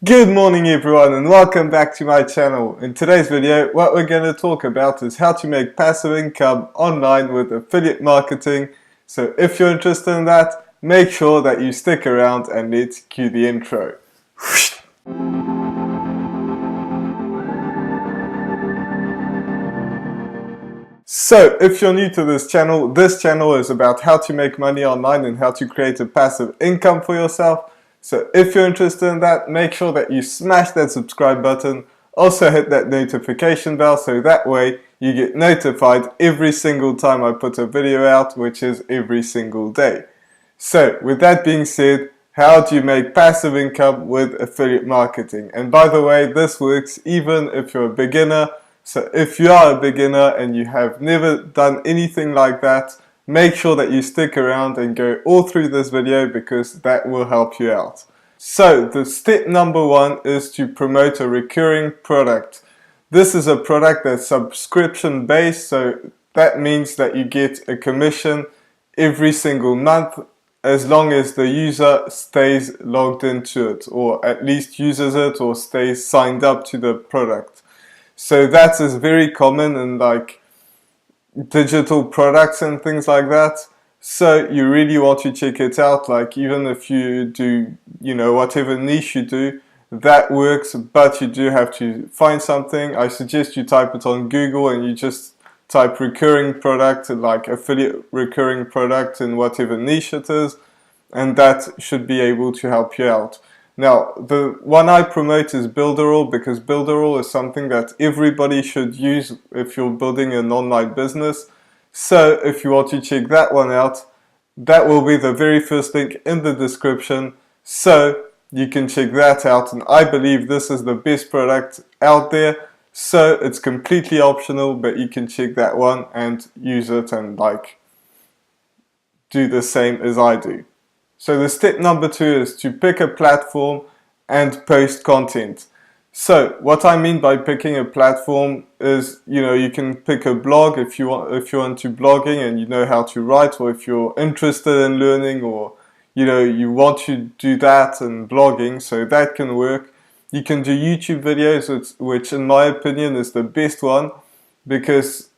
Good morning everyone and welcome back to my channel. In today's video, what we're going to talk about is how to make passive income online with affiliate marketing. So if you're interested in that, make sure that you stick around and let's cue the intro. So if you're new to this channel is about how to make money online and how to create a passive income for yourself. So if you're interested in that, make sure that you smash that subscribe button. Also hit that notification bell so that way you get notified every single time I put a video out, which is every single day. So with that being said, how do you make passive income with affiliate marketing? And by the way, this works even if you're a beginner. So if you are a beginner and you have never done anything like that, make sure that you stick around and go all through this video because that will help you out. So the step number one is to promote a recurring product. This is a product that's subscription based, so that means that you get a commission every single month as long as the user stays logged into it, or at least uses it or stays signed up to the product. So that is very common in like digital products and things like that. So you really want to check it out. Like even if you do, whatever niche you do, that works, but you do have to find something. I suggest you type it on Google and you just type recurring product, like affiliate recurring product in whatever niche it is, and that should be able to help you out. Now, the one I promote is Builderall because Builderall is something that everybody should use if you're building an online business. So if you want to check that one out, that will be the very first link in the description. So you can check that out, and I believe this is the best product out there. So it's completely optional, but you can check that one and use it and like do the same as I do. So the step number two is to pick a platform and post content. So what I mean by picking a platform is, you can pick a blog if you're into blogging and you know how to write, or if you're interested in learning, or you want to do that in blogging, so that can work. You can do YouTube videos, which in my opinion is the best one, because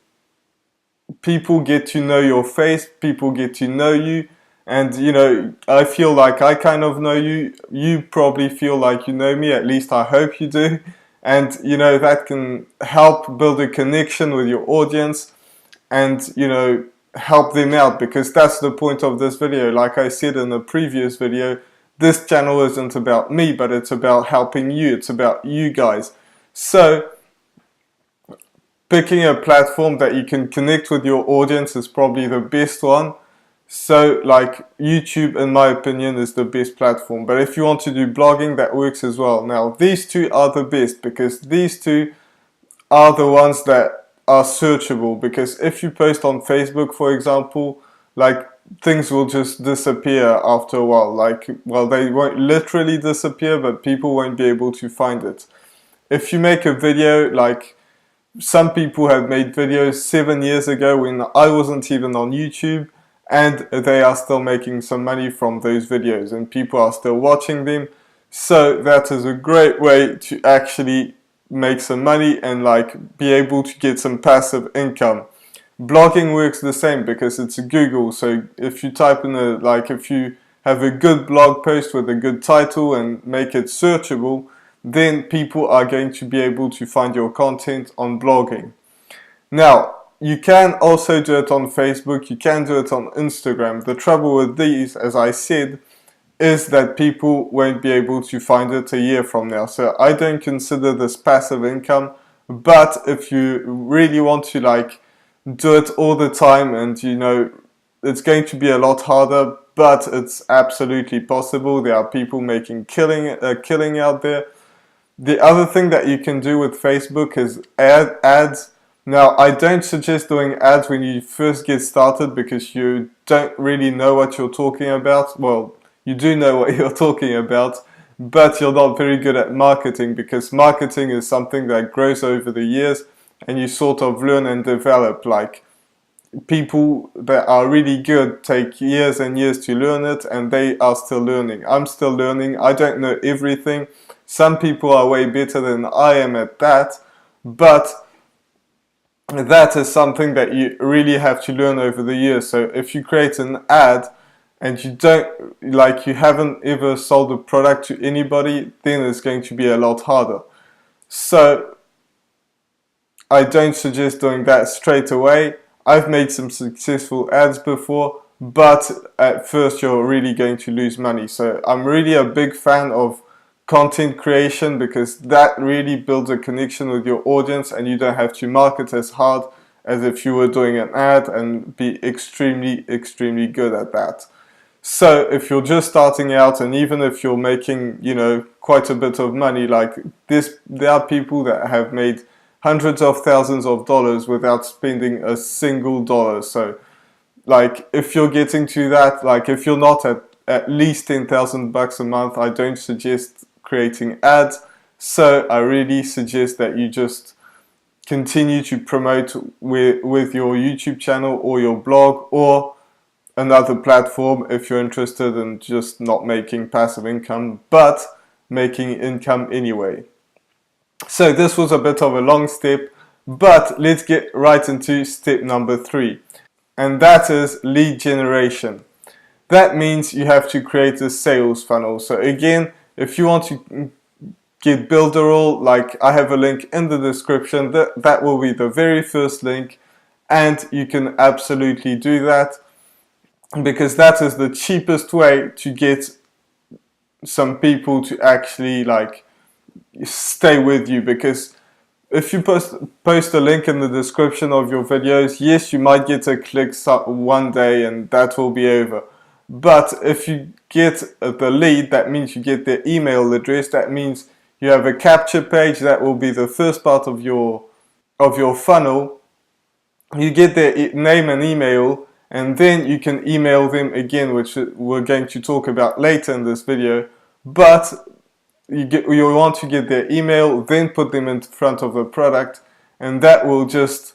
people get to know your face, people get to know you. And I feel like I kind of know you. You probably feel like you know me, at least I hope you do. And that can help build a connection with your audience and help them out, because that's the point of this video. Like I said in the previous video, this channel isn't about me, but it's about helping you. It's about you guys. So picking a platform that you can connect with your audience is probably the best one. So like YouTube, in my opinion, is the best platform. But if you want to do blogging, that works as well. Now these two are the best because these two are the ones that are searchable. Because if you post on Facebook, for example, like things will just disappear after a while. Like, well, they won't literally disappear, but people won't be able to find it. If you make a video, like some people have made videos 7 years ago when I wasn't even on YouTube, and they are still making some money from those videos and people are still watching them. So that is a great way to actually make some money and like be able to get some passive income. Blogging works the same because it's Google. So if you type in if you have a good blog post with a good title and make it searchable, then people are going to be able to find your content on blogging. Now, you can also do it on Facebook, you can do it on Instagram. The trouble with these, as I said, is that people won't be able to find it a year from now. So I don't consider this passive income, but if you really want to like do it all the time, and it's going to be a lot harder, but it's absolutely possible. There are people making killing out there. The other thing that you can do with Facebook is ads. Now, I don't suggest doing ads when you first get started because you don't really know what you're talking about. Well, you do know what you're talking about, but you're not very good at marketing, because marketing is something that grows over the years and you sort of learn and develop. Like people that are really good take years and years to learn it, and they are still learning. I'm still learning. I don't know everything, Some people are way better than I am at that, but that is something that you really have to learn over the years. So if you create an ad and you haven't ever sold a product to anybody, then it's going to be a lot harder. So I don't suggest doing that straight away. I've made some successful ads before, but at first you're really going to lose money. So I'm really a big fan of content creation, because that really builds a connection with your audience, and you don't have to market as hard as if you were doing an ad and be extremely good at that. So if you're just starting out, and even if you're making, quite a bit of money like this, there are people that have made hundreds of thousands of dollars without spending a single dollar. So like if you're getting to that, like if you're not at least $10,000 a month, I don't suggest creating ads. So I really suggest that you just continue to promote with your YouTube channel or your blog or another platform if you're interested in just not making passive income but making income anyway. So this was a bit of a long step, but let's get right into step number 3, and that is lead generation. That means you have to create a sales funnel. So again, if you want to get Builderall, like I have a link in the description, that will be the very first link, and you can absolutely do that, because that is the cheapest way to get some people to actually stay with you. Because if you post a link in the description of your videos, yes, you might get a click one day and that will be over. But if you get the lead, that means you get their email address. That means you have a capture page that will be the first part of your funnel. You get their name and email, and then you can email them again, which we're going to talk about later in this video. But you want to get their email, then put them in front of the product, and that will just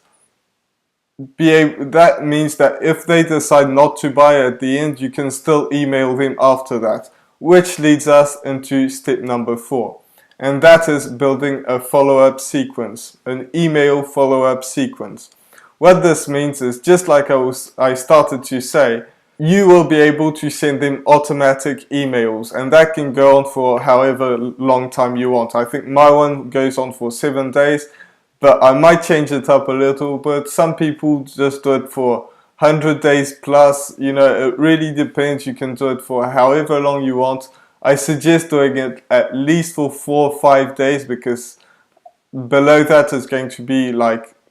that means that if they decide not to buy at the end, you can still email them after that, which leads us into step number 4, and that is building a follow-up sequence, an email follow-up sequence. What this means is, just like I started to say, you will be able to send them automatic emails, and that can go on for however long time you want. I think my one goes on for 7 days, but I might change it up a little bit. Some people just do it for 100 days plus. It really depends. You can do it for however long you want. I suggest doing it at least for 4 or 5 days, because below that is going to be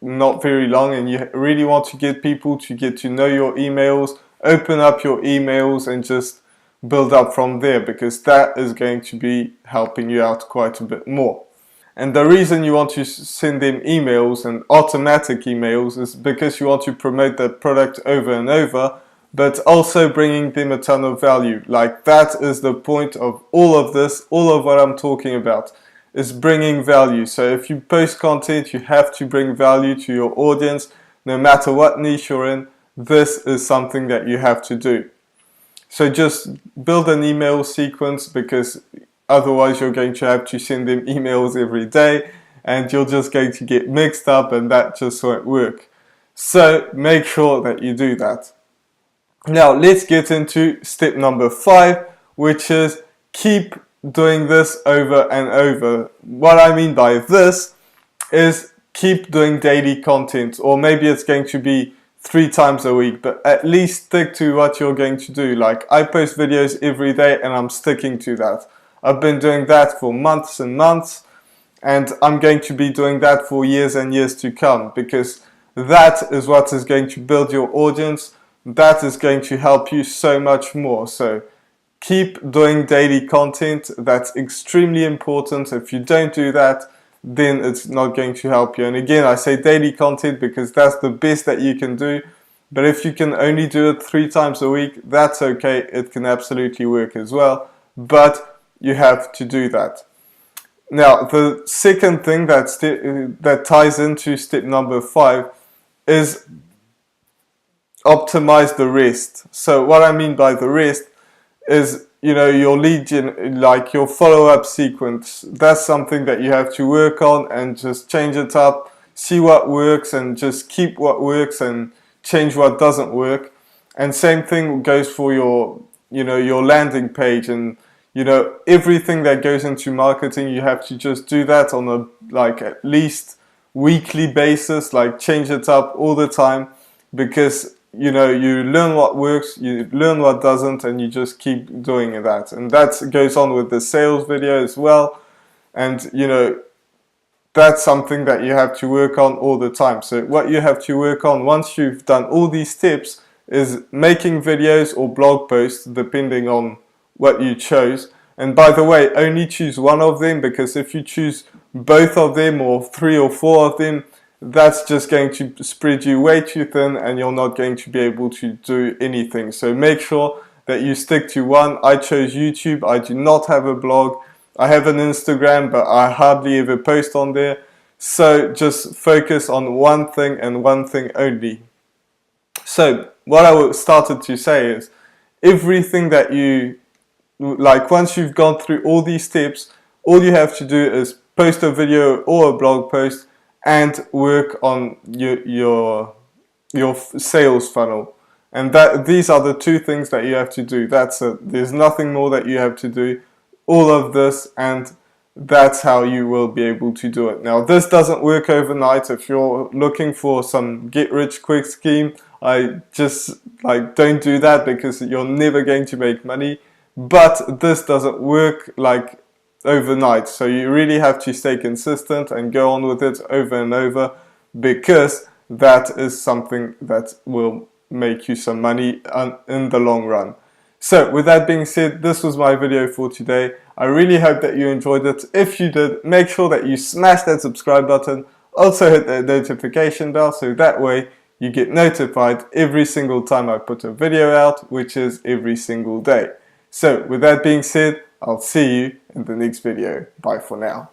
not very long, and you really want to get people to get to know your emails, open up your emails, and just build up from there, because that is going to be helping you out quite a bit more. And the reason you want to send them emails and automatic emails is because you want to promote that product over and over, but also bringing them a ton of value. That is the point of all of this, all of what I'm talking about is bringing value. So if you post content, you have to bring value to your audience, no matter what niche you're in. This is something that you have to do. So just build an email sequence, because otherwise you're going to have to send them emails every day, and you're just going to get mixed up, and that just won't work. So make sure that you do that. Now let's get into step number 5, which is keep doing this over and over. What I mean by this is keep doing daily content, or maybe it's going to be 3 times a week, but at least stick to what you're going to do. I post videos every day, and I'm sticking to that. I've been doing that for months and months, and I'm going to be doing that for years and years to come, because that is what is going to build your audience. That is going to help you so much more. So keep doing daily content. That's extremely important. If you don't do that, then it's not going to help you. And again, I say daily content because that's the best that you can do. But if you can only do it 3 times a week, that's okay. It can absolutely work as well. But you have to do that. Now, the second thing that ties into step number 5 is optimize the rest. So what I mean by the rest is you know, your like your follow-up sequence, that's something that you have to work on and just change it up, see what works and just keep what works and change what doesn't work. And same thing goes for your, you know, your landing page, and you know, everything that goes into marketing, you have to just do that on a like at least weekly basis, like change it up all the time, because you know, you learn what works, you learn what doesn't, and you just keep doing that. And that goes on with the sales video as well. And you know, that's something that you have to work on all the time. So what you have to work on once you've done all these tips is making videos or blog posts, depending on what you chose. And by the way, only choose one of them, because if you choose both of them or 3 or 4 of them, that's just going to spread you way too thin and you're not going to be able to do anything. So make sure that you stick to one. I chose YouTube. I do not have a blog. I have an Instagram, but I hardly ever post on there. So just focus on one thing and one thing only. So what I started to say is, everything that you like, once you've gone through all these steps, all you have to do is post a video or a blog post and work on your sales funnel. And that these are the 2 things that you have to do. That's it. There's nothing more that you have to do. All of this, and that's how you will be able to do it. Now, this doesn't work overnight. If you're looking for some get-rich-quick scheme, I just like don't do that, because you're never going to make money. But this doesn't work like overnight, so you really have to stay consistent and go on with it over and over, because that is something that will make you some money in the long run. So with that being said, this was my video for today. I really hope that you enjoyed it. If you did, make sure that you smash that subscribe button. Also hit that notification bell, so that way you get notified every single time I put a video out, which is every single day. So with that being said, I'll see you in the next video. Bye for now.